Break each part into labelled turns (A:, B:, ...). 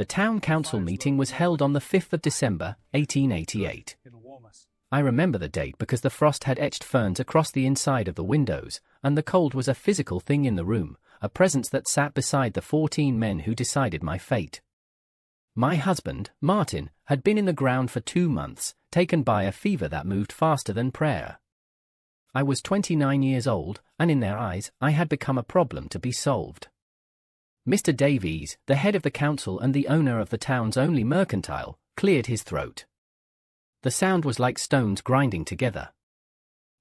A: The town council meeting was held on the 5th of December, 1888. I remember the date because the frost had etched ferns across the inside of the windows, and the cold was a physical thing in the room, a presence that sat beside the 14 men who decided my fate. My husband, Martin, had been in the ground for 2 months, taken by a fever that moved faster than prayer. I was 29 years old, and in their eyes, I had become a problem to be solved. Mr. Davies, the head of the council and the owner of the town's only mercantile, cleared his throat. The sound was like stones grinding together.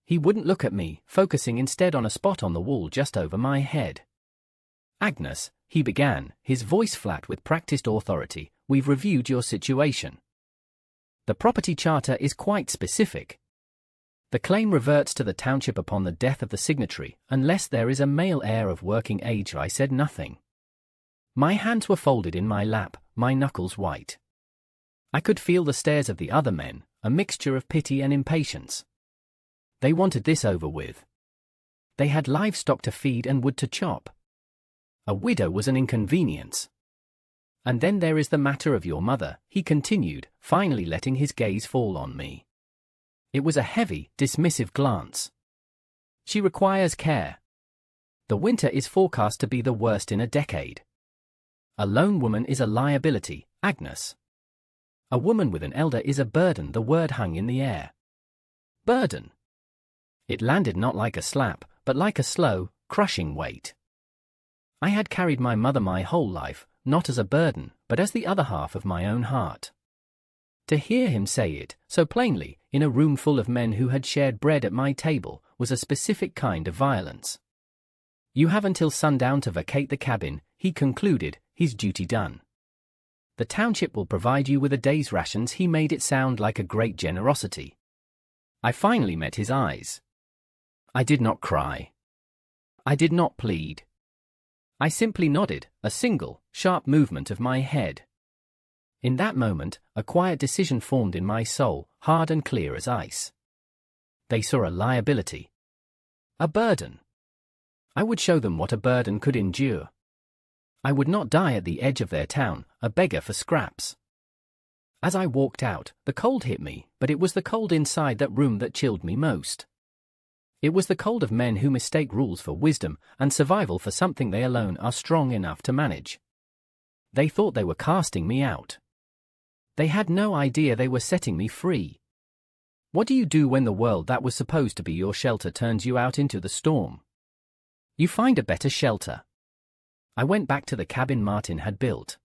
A: He wouldn't look at me, focusing instead on a spot on the wall just over my head. "Agnes," he began, his voice flat with practiced authority, "we've reviewed your situation. The property charter is quite specific. The claim reverts to the township upon the death of the signatory, unless there is a male heir of working age." I said nothing. My hands were folded in my lap, my knuckles white. I could feel the stares of the other men, a mixture of pity and impatience. They wanted this over with. They had livestock to feed and wood to chop. A widow was an inconvenience. "And then there is the matter of your mother," he continued, finally letting his gaze fall on me. It was a heavy, dismissive glance. "She requires care. The winter is forecast to be the worst in a decade. A lone woman is a liability, Agnes. A woman with an elder is a burden." The word hung in the air. Burden. It landed not like a slap, but like a slow, crushing weight. I had carried my mother my whole life, not as a burden, but as the other half of my own heart. To hear him say it, so plainly, in a room full of men who had shared bread at my table, was a specific kind of violence. "You have until sundown to vacate the cabin," he concluded, his duty done. "The township will provide you with a day's rations." He made it sound like a great generosity. I finally met his eyes. I did not cry. I did not plead. I simply nodded, a single, sharp movement of my head. In that moment, a quiet decision formed in my soul, hard and clear as ice. They saw a liability. A burden. I would show them what a burden could endure. I would not die at the edge of their town, a beggar for scraps. As I walked out, the cold hit me, but it was the cold inside that room that chilled me most. It was the cold of men who mistake rules for wisdom and survival for something they alone are strong enough to manage. They thought they were casting me out. They had no idea they were setting me free. What do you do when the world that was supposed to be your shelter turns you out into the storm? You find a better shelter. I went back to the cabin Martin had built.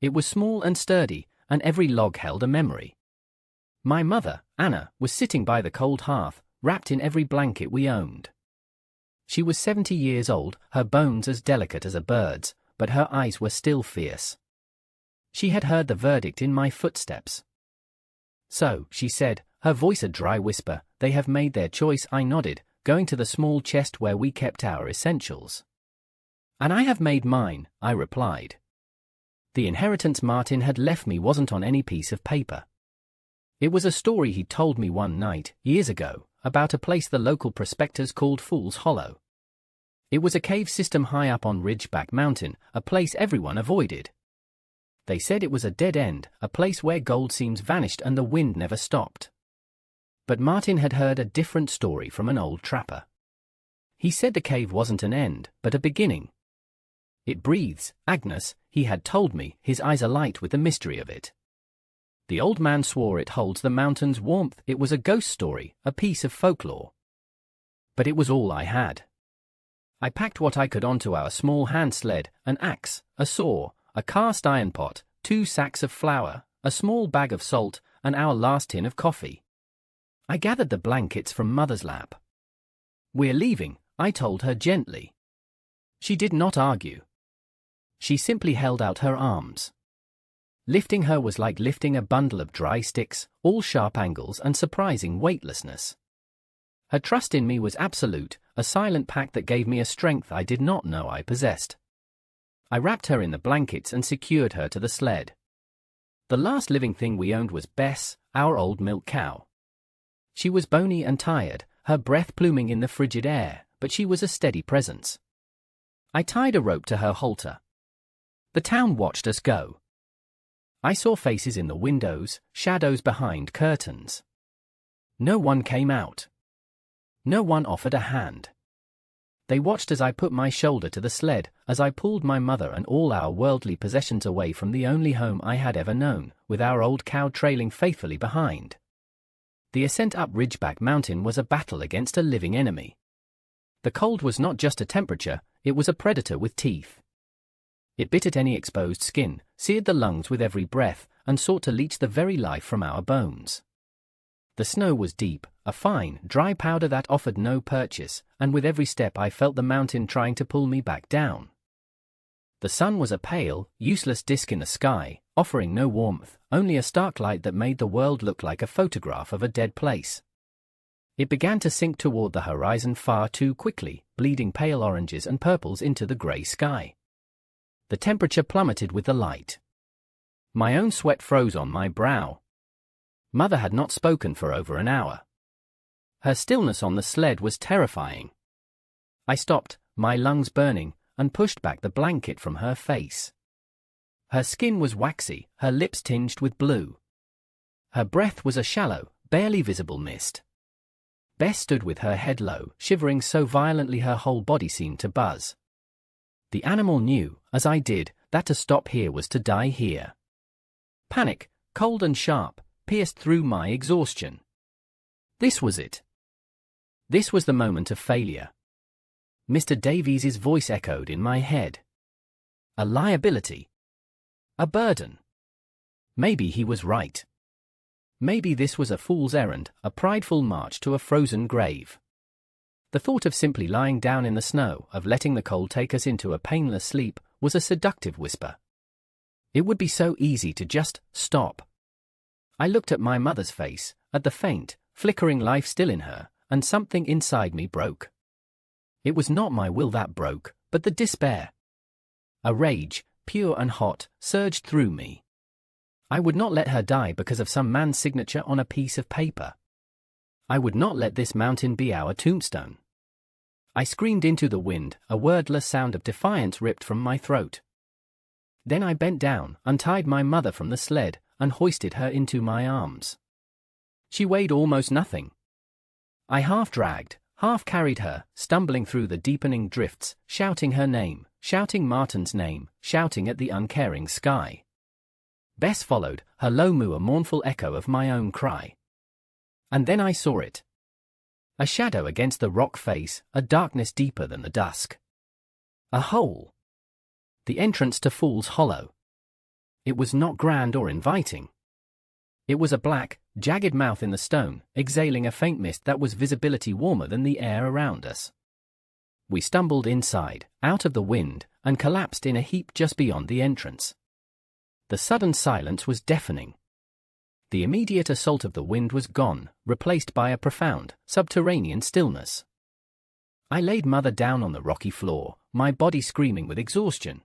A: It was small and sturdy, and every log held a memory. My mother, Anna, was sitting by the cold hearth, wrapped in every blanket we owned. She was 70 years old, her bones as delicate as a bird's, but her eyes were still fierce. She had heard the verdict in my footsteps. "So," she said, her voice a dry whisper, "they have made their choice." I nodded, going to the small chest where we kept our essentials. "And I have made mine," I replied. The inheritance Martin had left me wasn't on any piece of paper. It was a story he told me one night, years ago, about a place the local prospectors called Fool's Hollow. It was a cave system high up on Ridgeback Mountain, a place everyone avoided. They said it was a dead end, a place where gold seams vanished and the wind never stopped. But Martin had heard a different story from an old trapper. He said the cave wasn't an end, but a beginning. "It breathes, Agnes," he had told me, his eyes alight with the mystery of it. The old man swore it holds the mountain's warmth. It was a ghost story, a piece of folklore. But it was all I had. I packed what I could onto our small hand sled, an axe, a saw, a cast iron pot, 2 sacks of flour, a small bag of salt, and our last tin of coffee. I gathered the blankets from Mother's lap. "We're leaving," I told her gently. She did not argue. She simply held out her arms. Lifting her was like lifting a bundle of dry sticks, all sharp angles and surprising weightlessness. Her trust in me was absolute, a silent pact that gave me a strength I did not know I possessed. I wrapped her in the blankets and secured her to the sled. The last living thing we owned was Bess, our old milk cow. She was bony and tired, her breath pluming in the frigid air, but she was a steady presence. I tied a rope to her halter. The town watched us go. I saw faces in the windows, shadows behind curtains. No one came out. No one offered a hand. They watched as I put my shoulder to the sled, as I pulled my mother and all our worldly possessions away from the only home I had ever known, with our old cow trailing faithfully behind. The ascent up Ridgeback Mountain was a battle against a living enemy. The cold was not just a temperature, it was a predator with teeth. It bit at any exposed skin, seared the lungs with every breath, and sought to leach the very life from our bones. The snow was deep, a fine, dry powder that offered no purchase, and with every step I felt the mountain trying to pull me back down. The sun was a pale, useless disk in the sky, offering no warmth, only a stark light that made the world look like a photograph of a dead place. It began to sink toward the horizon far too quickly, bleeding pale oranges and purples into the grey sky. The temperature plummeted with the light. My own sweat froze on my brow. Mother had not spoken for over an hour. Her stillness on the sled was terrifying. I stopped, my lungs burning, and pushed back the blanket from her face. Her skin was waxy, her lips tinged with blue. Her breath was a shallow, barely visible mist. Bess stood with her head low, shivering so violently her whole body seemed to buzz. The animal knew, as I did, that to stop here was to die here. Panic, cold and sharp, pierced through my exhaustion. This was it. This was the moment of failure. Mr. Davies's voice echoed in my head. A liability. A burden. Maybe he was right. Maybe this was a fool's errand, a prideful march to a frozen grave. The thought of simply lying down in the snow, of letting the cold take us into a painless sleep, was a seductive whisper. It would be so easy to just stop. I looked at my mother's face, at the faint, flickering life still in her, and something inside me broke. It was not my will that broke, but the despair. A rage, pure and hot, surged through me. I would not let her die because of some man's signature on a piece of paper. I would not let this mountain be our tombstone. I screamed into the wind, a wordless sound of defiance ripped from my throat. Then I bent down, untied my mother from the sled, and hoisted her into my arms. She weighed almost nothing. I half-dragged, half-carried her, stumbling through the deepening drifts, shouting her name, shouting Martin's name, shouting at the uncaring sky. Bess followed, her low moo a mournful echo of my own cry. And then I saw it. A shadow against the rock face, a darkness deeper than the dusk. A hole. The entrance to Fool's Hollow. It was not grand or inviting. It was a black, jagged mouth in the stone, exhaling a faint mist that was visibility warmer than the air around us. We stumbled inside, out of the wind, and collapsed in a heap just beyond the entrance. The sudden silence was deafening. The immediate assault of the wind was gone, replaced by a profound, subterranean stillness. I laid Mother down on the rocky floor, my body screaming with exhaustion.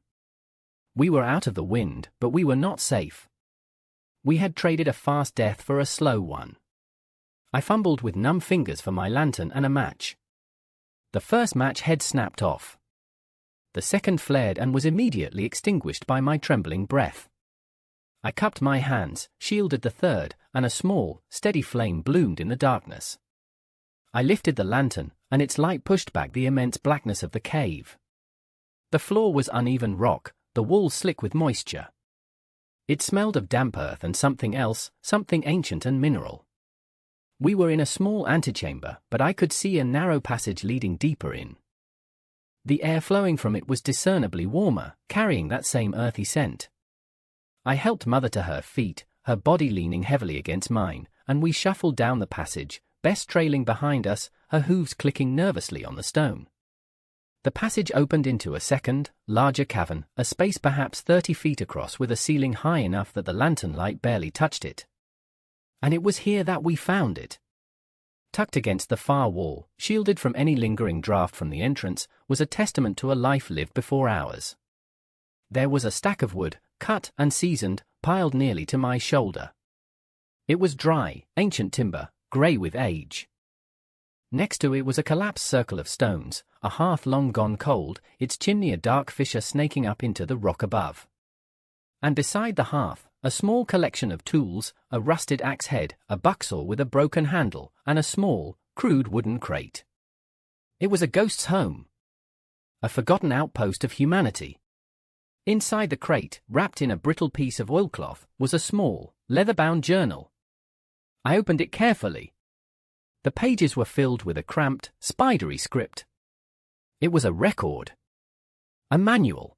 A: We were out of the wind, but we were not safe. We had traded a fast death for a slow one. I fumbled with numb fingers for my lantern and a match. The first match head snapped off. The second flared and was immediately extinguished by my trembling breath. I cupped my hands, shielded the third, and a small, steady flame bloomed in the darkness. I lifted the lantern, and its light pushed back the immense blackness of the cave. The floor was uneven rock, the walls slick with moisture. It smelled of damp earth and something else, something ancient and mineral. We were in a small antechamber, but I could see a narrow passage leading deeper in. The air flowing from it was discernibly warmer, carrying that same earthy scent. I helped Mother to her feet, her body leaning heavily against mine, and we shuffled down the passage, Bess trailing behind us, her hooves clicking nervously on the stone. The passage opened into a second, larger cavern, a space perhaps 30 feet across with a ceiling high enough that the lantern light barely touched it. And it was here that we found it. Tucked against the far wall, shielded from any lingering draft from the entrance, was a testament to a life lived before ours. There was a stack of wood, cut and seasoned, piled nearly to my shoulder. It was dry, ancient timber, grey with age. Next to it was a collapsed circle of stones, a hearth long gone cold, its chimney a dark fissure snaking up into the rock above. And beside the hearth, a small collection of tools, a rusted axe head, a bucksaw with a broken handle, and a small, crude wooden crate. It was a ghost's home. A forgotten outpost of humanity. Inside the crate, wrapped in a brittle piece of oilcloth, was a small, leather-bound journal. I opened it carefully. The pages were filled with a cramped, spidery script. It was a record. A manual.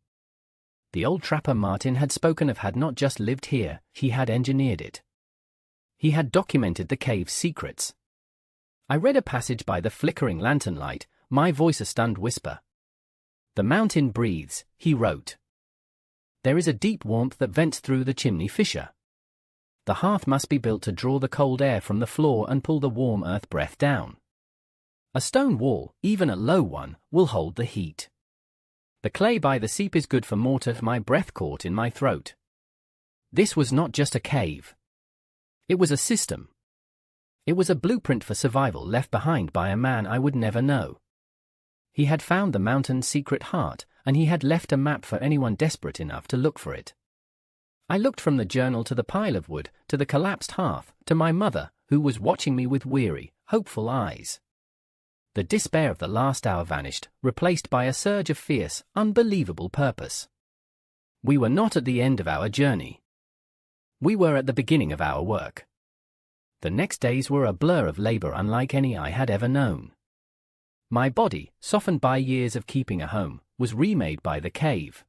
A: The old trapper Martin had spoken of had not just lived here, he had engineered it. He had documented the cave's secrets. I read a passage by the flickering lantern light, my voice a stunned whisper. "The mountain breathes," he wrote. "There is a deep warmth that vents through the chimney fissure. The hearth must be built to draw the cold air from the floor and pull the warm earth breath down. A stone wall, even a low one, will hold the heat. The clay by the seep is good for mortar." My breath caught in my throat. This was not just a cave. It was a system. It was a blueprint for survival left behind by a man I would never know. He had found the mountain's secret heart, and he had left a map for anyone desperate enough to look for it. I looked from the journal to the pile of wood, to the collapsed hearth, to my mother, who was watching me with weary, hopeful eyes. The despair of the last hour vanished, replaced by a surge of fierce, unbelievable purpose. We were not at the end of our journey. We were at the beginning of our work. The next days were a blur of labor unlike any I had ever known. My body, softened by years of keeping a home, was remade by the cave.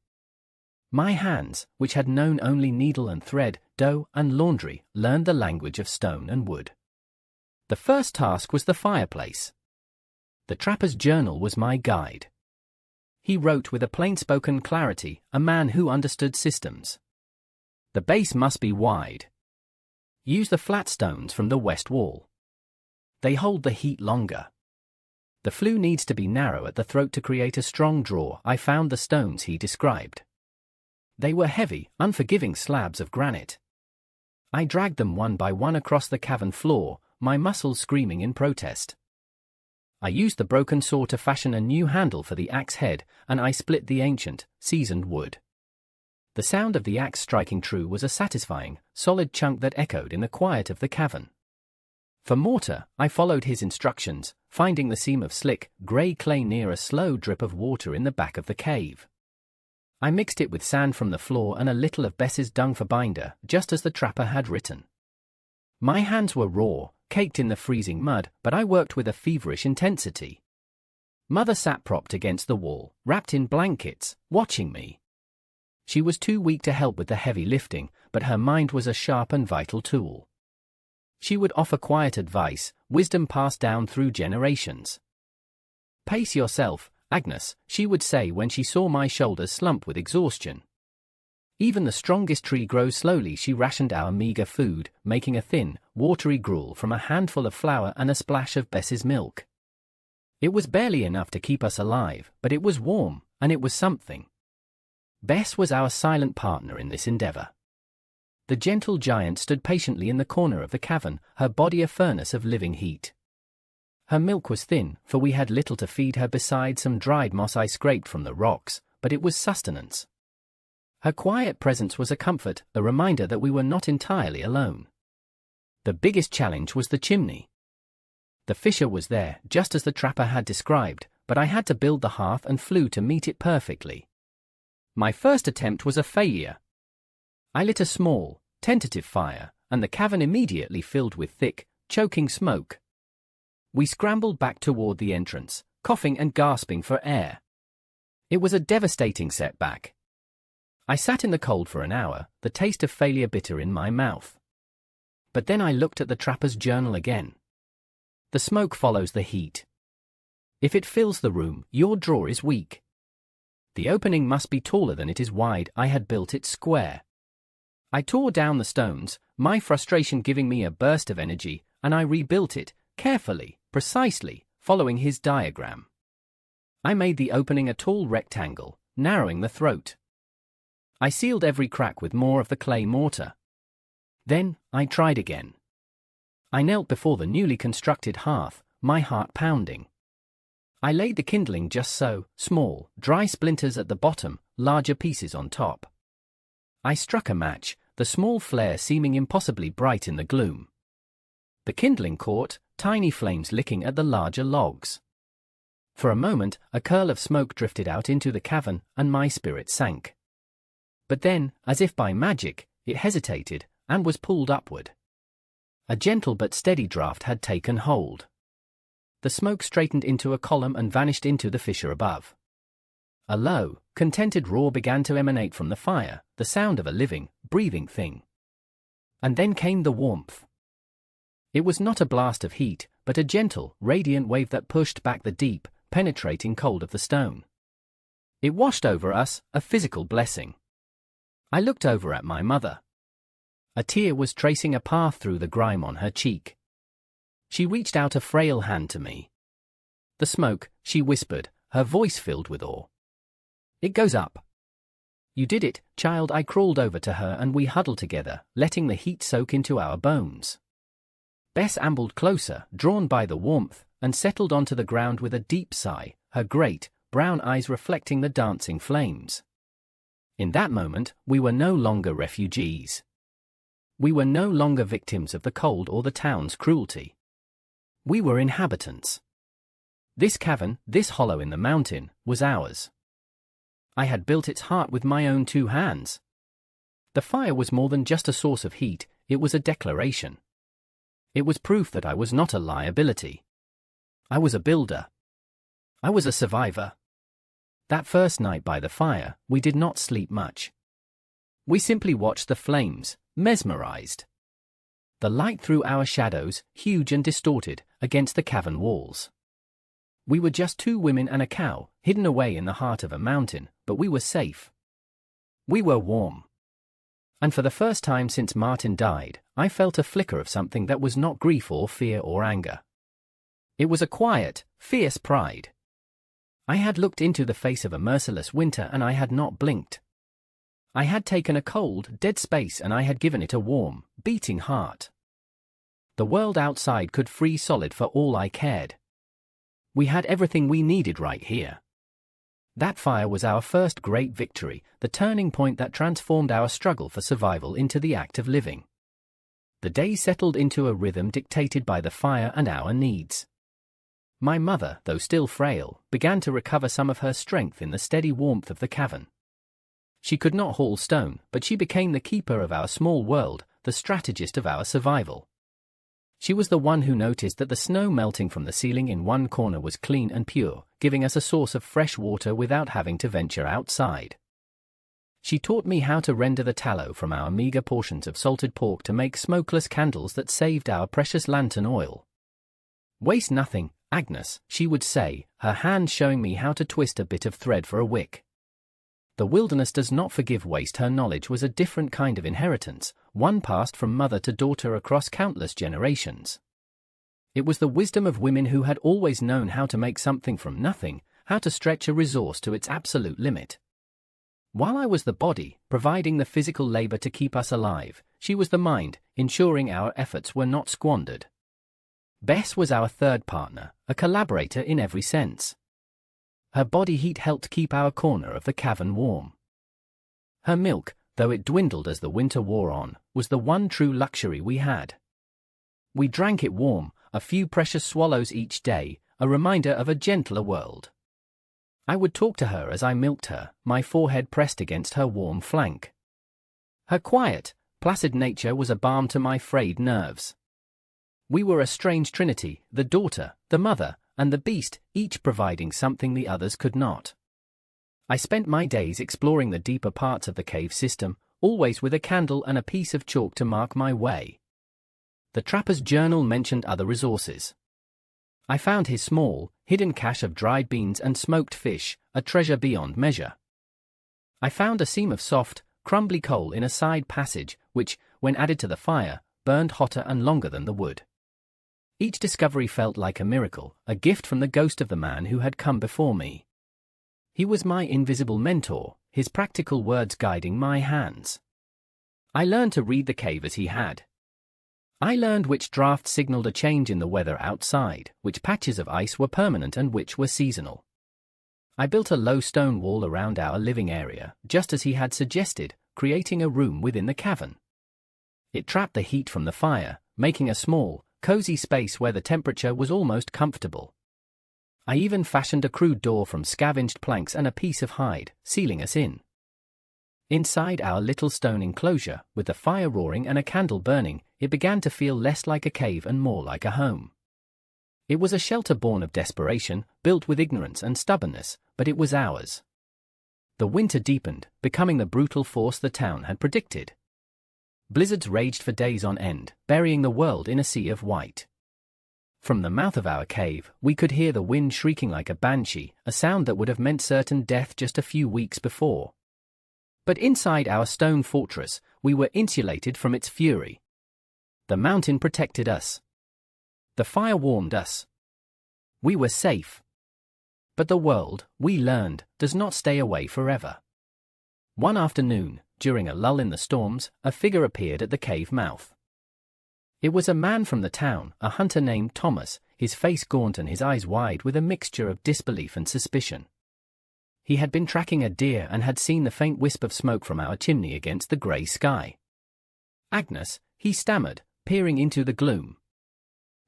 A: My hands, which had known only needle and thread, dough and laundry, learned the language of stone and wood. The first task was the fireplace. The trapper's journal was my guide. He wrote with a plain-spoken clarity, a man who understood systems. The base must be wide. Use the flat stones from the west wall. They hold the heat longer. The flue needs to be narrow at the throat to create a strong draw. I found the stones he described. They were heavy, unforgiving slabs of granite. I dragged them one by one across the cavern floor, my muscles screaming in protest. I used the broken saw to fashion a new handle for the axe head, and I split the ancient, seasoned wood. The sound of the axe striking true was a satisfying, solid chunk that echoed in the quiet of the cavern. For mortar, I followed his instructions, finding the seam of slick, grey clay near a slow drip of water in the back of the cave. I mixed it with sand from the floor and a little of Bess's dung for binder, just as the trapper had written. My hands were raw, caked in the freezing mud, but I worked with a feverish intensity. Mother sat propped against the wall, wrapped in blankets, watching me. She was too weak to help with the heavy lifting, but her mind was a sharp and vital tool. She would offer quiet advice, wisdom passed down through generations. "Pace yourself, Agnes," she would say when she saw my shoulders slump with exhaustion. "Even the strongest tree grows slowly." She rationed our meager food, making a thin, watery gruel from a handful of flour and a splash of Bess's milk. It was barely enough to keep us alive, but it was warm, and it was something. Bess was our silent partner in this endeavor. The gentle giant stood patiently in the corner of the cavern, her body a furnace of living heat. Her milk was thin, for we had little to feed her besides some dried moss I scraped from the rocks, but it was sustenance. Her quiet presence was a comfort, a reminder that we were not entirely alone. The biggest challenge was the chimney. The fissure was there, just as the trapper had described, but I had to build the hearth and flue to meet it perfectly. My first attempt was a failure. I lit a small, tentative fire, and the cavern immediately filled with thick, choking smoke. We scrambled back toward the entrance, coughing and gasping for air. It was a devastating setback. I sat in the cold for an hour, the taste of failure bitter in my mouth. But then I looked at the trapper's journal again. The smoke follows the heat. If it fills the room, your draw is weak. The opening must be taller than it is wide. I had built it square. I tore down the stones, my frustration giving me a burst of energy, and I rebuilt it, carefully, precisely, following his diagram. I made the opening a tall rectangle, narrowing the throat. I sealed every crack with more of the clay mortar. Then, I tried again. I knelt before the newly constructed hearth, my heart pounding. I laid the kindling just so, small, dry splinters at the bottom, larger pieces on top. I struck a match, the small flare seeming impossibly bright in the gloom. The kindling caught, tiny flames licking at the larger logs. For a moment, a curl of smoke drifted out into the cavern, and my spirit sank. But then, as if by magic, it hesitated, and was pulled upward. A gentle but steady draft had taken hold. The smoke straightened into a column and vanished into the fissure above. A low, contented roar began to emanate from the fire, the sound of a living, breathing thing. And then came the warmth. It was not a blast of heat, but a gentle, radiant wave that pushed back the deep, penetrating cold of the stone. It washed over us, a physical blessing. I looked over at my mother. A tear was tracing a path through the grime on her cheek. She reached out a frail hand to me. "The smoke," she whispered, her voice filled with awe. "It goes up." "You did it, child." I crawled over to her and we huddled together, letting the heat soak into our bones. Bess ambled closer, drawn by the warmth, and settled onto the ground with a deep sigh, her great, brown eyes reflecting the dancing flames. In that moment, we were no longer refugees. We were no longer victims of the cold or the town's cruelty. We were inhabitants. This cavern, this hollow in the mountain, was ours. I had built its heart with my own 2 hands. The fire was more than just a source of heat, it was a declaration. It was proof that I was not a liability. I was a builder. I was a survivor. That first night by the fire, we did not sleep much. We simply watched the flames, mesmerized. The light threw our shadows, huge and distorted, against the cavern walls. We were just 2 women and a cow, hidden away in the heart of a mountain, but we were safe. We were warm. And for the first time since Martin died, I felt a flicker of something that was not grief or fear or anger. It was a quiet, fierce pride. I had looked into the face of a merciless winter and I had not blinked. I had taken a cold, dead space and I had given it a warm, beating heart. The world outside could freeze solid for all I cared. We had everything we needed right here. That fire was our first great victory, the turning point that transformed our struggle for survival into the act of living. The day settled into a rhythm dictated by the fire and our needs. My mother, though still frail, began to recover some of her strength in the steady warmth of the cavern. She could not haul stone, but she became the keeper of our small world, the strategist of our survival. She was the one who noticed that the snow melting from the ceiling in one corner was clean and pure, giving us a source of fresh water without having to venture outside. She taught me how to render the tallow from our meager portions of salted pork to make smokeless candles that saved our precious lantern oil. "Waste nothing, Agnes," she would say, her hand showing me how to twist a bit of thread for a wick. The wilderness does not forgive waste. Her knowledge was a different kind of inheritance, one passed from mother to daughter across countless generations. It was the wisdom of women who had always known how to make something from nothing, how to stretch a resource to its absolute limit. While I was the body, providing the physical labor to keep us alive, she was the mind, ensuring our efforts were not squandered. Bess was our third partner, a collaborator in every sense. Her body heat helped keep our corner of the cavern warm. Her milk, though it dwindled as the winter wore on, was the one true luxury we had. We drank it warm, a few precious swallows each day, a reminder of a gentler world. I would talk to her as I milked her, my forehead pressed against her warm flank. Her quiet, placid nature was a balm to my frayed nerves. We were a strange trinity, the daughter, the mother, and the beast, each providing something the others could not. I spent my days exploring the deeper parts of the cave system, always with a candle and a piece of chalk to mark my way. The trapper's journal mentioned other resources. I found his small, hidden cache of dried beans and smoked fish, a treasure beyond measure. I found a seam of soft, crumbly coal in a side passage, which, when added to the fire, burned hotter and longer than the wood. Each discovery felt like a miracle, a gift from the ghost of the man who had come before me. He was my invisible mentor, his practical words guiding my hands. I learned to read the cave as he had. I learned which drafts signaled a change in the weather outside, which patches of ice were permanent and which were seasonal. I built a low stone wall around our living area, just as he had suggested, creating a room within the cavern. It trapped the heat from the fire, making a small, cozy space where the temperature was almost comfortable. I even fashioned a crude door from scavenged planks and a piece of hide, sealing us in. Inside our little stone enclosure, with the fire roaring and a candle burning, it began to feel less like a cave and more like a home. It was a shelter born of desperation, built with ignorance and stubbornness, but it was ours. The winter deepened, becoming the brutal force the town had predicted. Blizzards raged for days on end, burying the world in a sea of white. From the mouth of our cave, we could hear the wind shrieking like a banshee, a sound that would have meant certain death just a few weeks before. But inside our stone fortress, we were insulated from its fury. The mountain protected us. The fire warmed us. We were safe. But the world, we learned, does not stay away forever. One afternoon, during a lull in the storms, a figure appeared at the cave mouth. It was a man from the town, a hunter named Thomas, his face gaunt and his eyes wide with a mixture of disbelief and suspicion. He had been tracking a deer and had seen the faint wisp of smoke from our chimney against the grey sky. "Agnes," he stammered, peering into the gloom.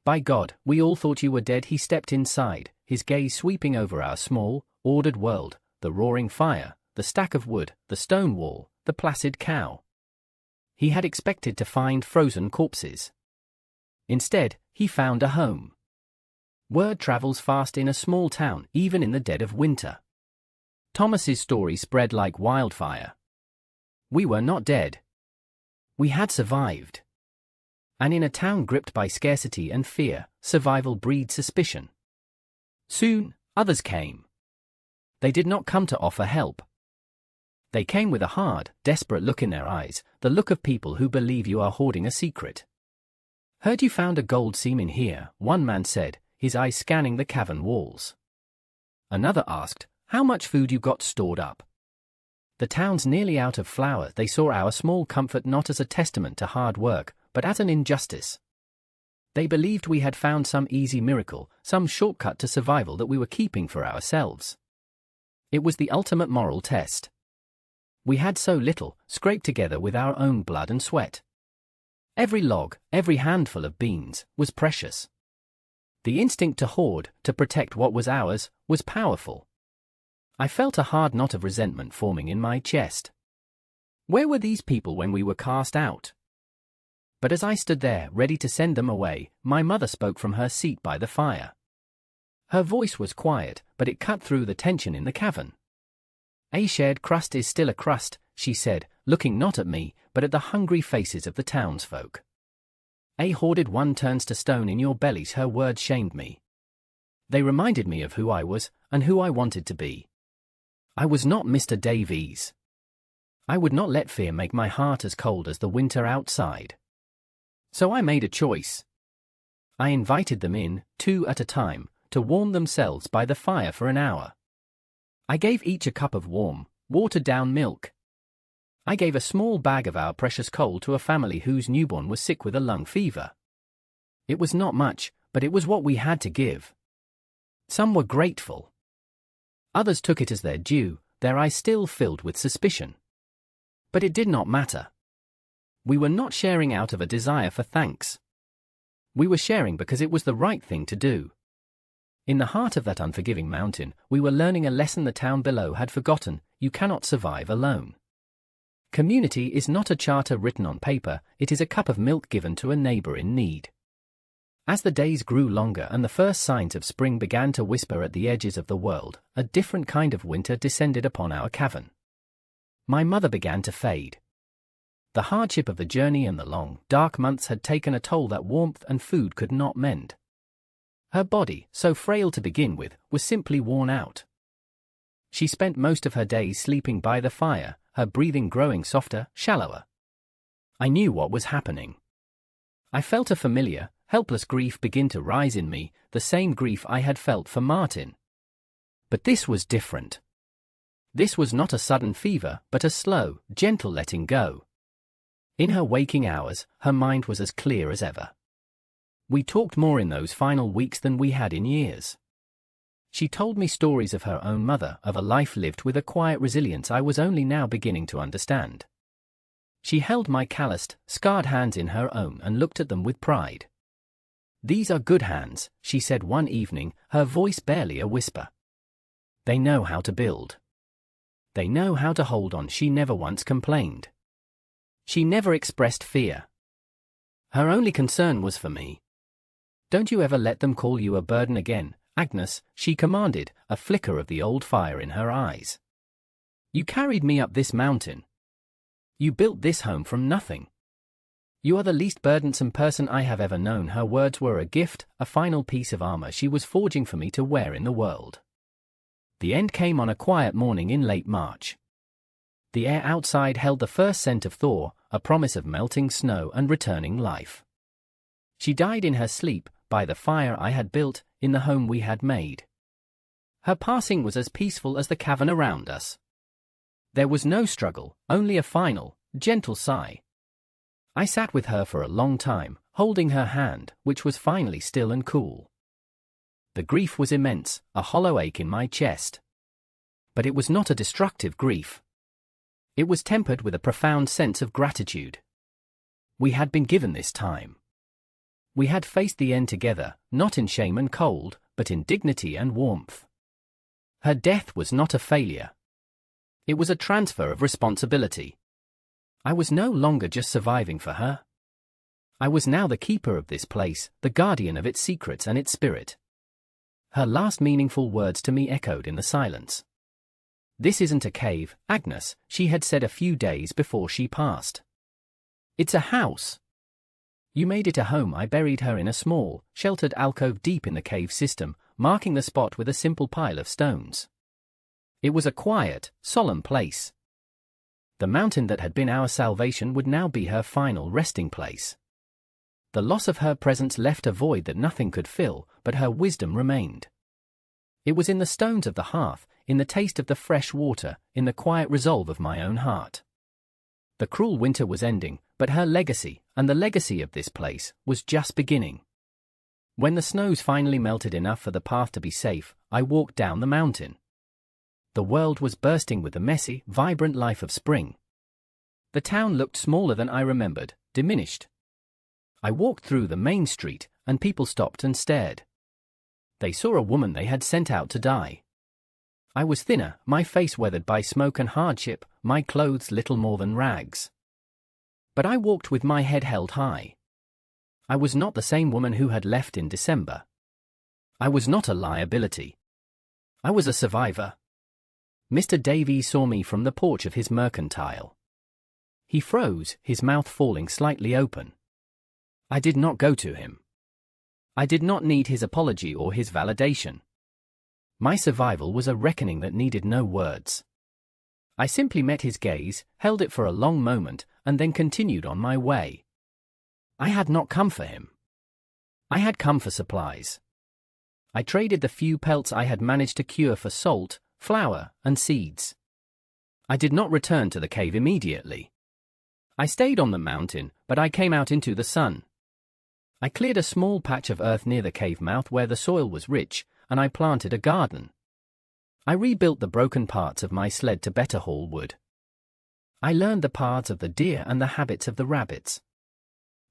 A: "By God, we all thought you were dead." He stepped inside, his gaze sweeping over our small, ordered world, the roaring fire, the stack of wood, the stone wall, the placid cow. He had expected to find frozen corpses. Instead, he found a home. Word travels fast in a small town, even in the dead of winter. Thomas's story spread like wildfire. We were not dead. We had survived. And in a town gripped by scarcity and fear, survival breeds suspicion. Soon, others came. They did not come to offer help. They came with a hard, desperate look in their eyes, the look of people who believe you are hoarding a secret. "Heard you found a gold seam in here," one man said, his eyes scanning the cavern walls. Another asked, "How much food you got stored up?" The town's nearly out of flour. They saw our small comfort not as a testament to hard work, but as an injustice. They believed we had found some easy miracle, some shortcut to survival that we were keeping for ourselves. It was the ultimate moral test. We had so little, scraped together with our own blood and sweat. Every log, every handful of beans, was precious. The instinct to hoard, to protect what was ours, was powerful. I felt a hard knot of resentment forming in my chest. Where were these people when we were cast out? But as I stood there, ready to send them away, my mother spoke from her seat by the fire. Her voice was quiet, but it cut through the tension in the cavern. "A shared crust is still a crust," she said, looking not at me, but at the hungry faces of the townsfolk. "A hoarded one turns to stone in your bellies." Her words shamed me. They reminded me of who I was, and who I wanted to be. I was not Mr. Davies. I would not let fear make my heart as cold as the winter outside. So I made a choice. I invited them in, 2 at a time, to warm themselves by the fire for an hour. I gave each a cup of warm, watered-down milk. I gave a small bag of our precious coal to a family whose newborn was sick with a lung fever. It was not much, but it was what we had to give. Some were grateful. Others took it as their due, their eyes still filled with suspicion. But it did not matter. We were not sharing out of a desire for thanks. We were sharing because it was the right thing to do. In the heart of that unforgiving mountain, we were learning a lesson the town below had forgotten: you cannot survive alone. Community is not a charter written on paper, it is a cup of milk given to a neighbor in need. As the days grew longer and the first signs of spring began to whisper at the edges of the world, a different kind of winter descended upon our cavern. My mother began to fade. The hardship of the journey and the long, dark months had taken a toll that warmth and food could not mend. Her body, so frail to begin with, was simply worn out. She spent most of her days sleeping by the fire, her breathing growing softer, shallower. I knew what was happening. I felt a familiar, helpless grief begin to rise in me, the same grief I had felt for Martin. But this was different. This was not a sudden fever, but a slow, gentle letting go. In her waking hours, her mind was as clear as ever. We talked more in those final weeks than we had in years. She told me stories of her own mother, of a life lived with a quiet resilience I was only now beginning to understand. She held my calloused, scarred hands in her own and looked at them with pride. "These are good hands," she said one evening, her voice barely a whisper. "They know how to build. They know how to hold on." She never once complained. She never expressed fear. Her only concern was for me. "Don't you ever let them call you a burden again, Agnes," she commanded, a flicker of the old fire in her eyes. "You carried me up this mountain. You built this home from nothing. You are the least burdensome person I have ever known." Her words were a gift, a final piece of armor she was forging for me to wear in the world. The end came on a quiet morning in late March. The air outside held the first scent of thaw, a promise of melting snow and returning life. She died in her sleep, by the fire I had built, in the home we had made. Her passing was as peaceful as the cavern around us. There was no struggle, only a final, gentle sigh. I sat with her for a long time, holding her hand, which was finally still and cool. The grief was immense, a hollow ache in my chest. But it was not a destructive grief. It was tempered with a profound sense of gratitude. We had been given this time. We had faced the end together, not in shame and cold, but in dignity and warmth. Her death was not a failure. It was a transfer of responsibility. I was no longer just surviving for her. I was now the keeper of this place, the guardian of its secrets and its spirit. Her last meaningful words to me echoed in the silence. "This isn't a cave, Agnes," she had said a few days before she passed. "It's a house. You made it a home." I buried her in a small, sheltered alcove deep in the cave system, marking the spot with a simple pile of stones. It was a quiet, solemn place. The mountain that had been our salvation would now be her final resting place. The loss of her presence left a void that nothing could fill, but her wisdom remained. It was in the stones of the hearth, in the taste of the fresh water, in the quiet resolve of my own heart. The cruel winter was ending, but her legacy, and the legacy of this place, was just beginning. When the snows finally melted enough for the path to be safe, I walked down the mountain. The world was bursting with the messy, vibrant life of spring. The town looked smaller than I remembered, diminished. I walked through the main street, and people stopped and stared. They saw a woman they had sent out to die. I was thinner, my face weathered by smoke and hardship, my clothes little more than rags. But I walked with my head held high. I was not the same woman who had left in December. I was not a liability. I was a survivor. Mr. Davies saw me from the porch of his mercantile. He froze, his mouth falling slightly open. I did not go to him. I did not need his apology or his validation. My survival was a reckoning that needed no words. I simply met his gaze, held it for a long moment, and then continued on my way. I had not come for him. I had come for supplies. I traded the few pelts I had managed to cure for salt, flour, and seeds. I did not return to the cave immediately. I stayed on the mountain, but I came out into the sun. I cleared a small patch of earth near the cave mouth where the soil was rich, and I planted a garden. I rebuilt the broken parts of my sled to better haul wood. I learned the paths of the deer and the habits of the rabbits.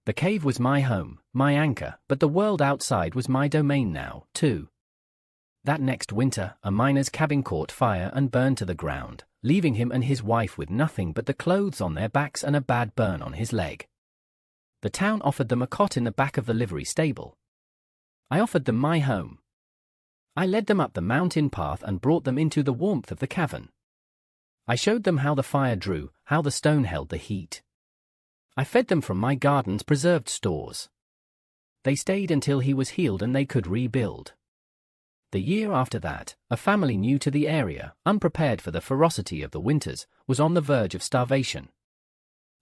A: The cave was my home, my anchor, but the world outside was my domain now, too. That next winter, a miner's cabin caught fire and burned to the ground, leaving him and his wife with nothing but the clothes on their backs and a bad burn on his leg. The town offered them a cot in the back of the livery stable. I offered them my home. I led them up the mountain path and brought them into the warmth of the cavern. I showed them how the fire drew, how the stone held the heat. I fed them from my garden's preserved stores. They stayed until he was healed and they could rebuild. The year after that, a family new to the area, unprepared for the ferocity of the winters, was on the verge of starvation.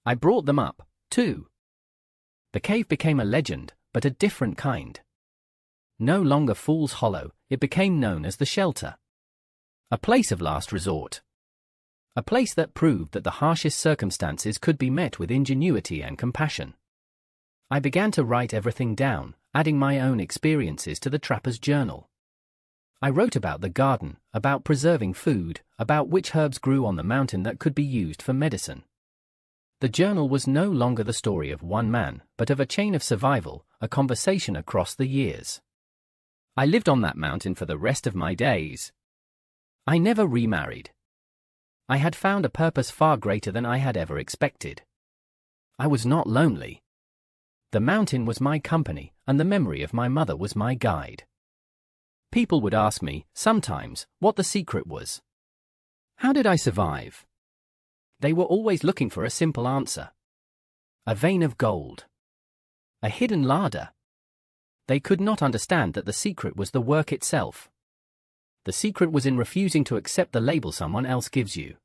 A: I brought them up, too. The cave became a legend, but a different kind. No longer Fool's Hollow, it became known as the Shelter. A place of last resort. A place that proved that the harshest circumstances could be met with ingenuity and compassion. I began to write everything down, adding my own experiences to the trapper's journal. I wrote about the garden, about preserving food, about which herbs grew on the mountain that could be used for medicine. The journal was no longer the story of one man, but of a chain of survival, a conversation across the years. I lived on that mountain for the rest of my days. I never remarried. I had found a purpose far greater than I had ever expected. I was not lonely. The mountain was my company, and the memory of my mother was my guide. People would ask me, sometimes, what the secret was. How did I survive? They were always looking for a simple answer. A vein of gold. A hidden larder. They could not understand that the secret was the work itself. The secret was in refusing to accept the label someone else gives you.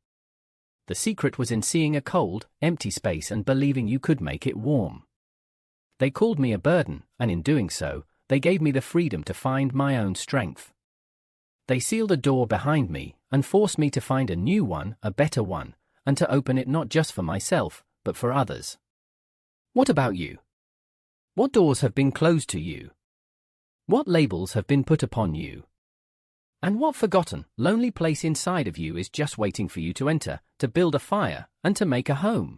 A: The secret was in seeing a cold, empty space and believing you could make it warm. They called me a burden, and in doing so, they gave me the freedom to find my own strength. They sealed a door behind me and forced me to find a new one, a better one, and to open it not just for myself, but for others. What about you? What doors have been closed to you? What labels have been put upon you? And what forgotten, lonely place inside of you is just waiting for you to enter, to build a fire, and to make a home?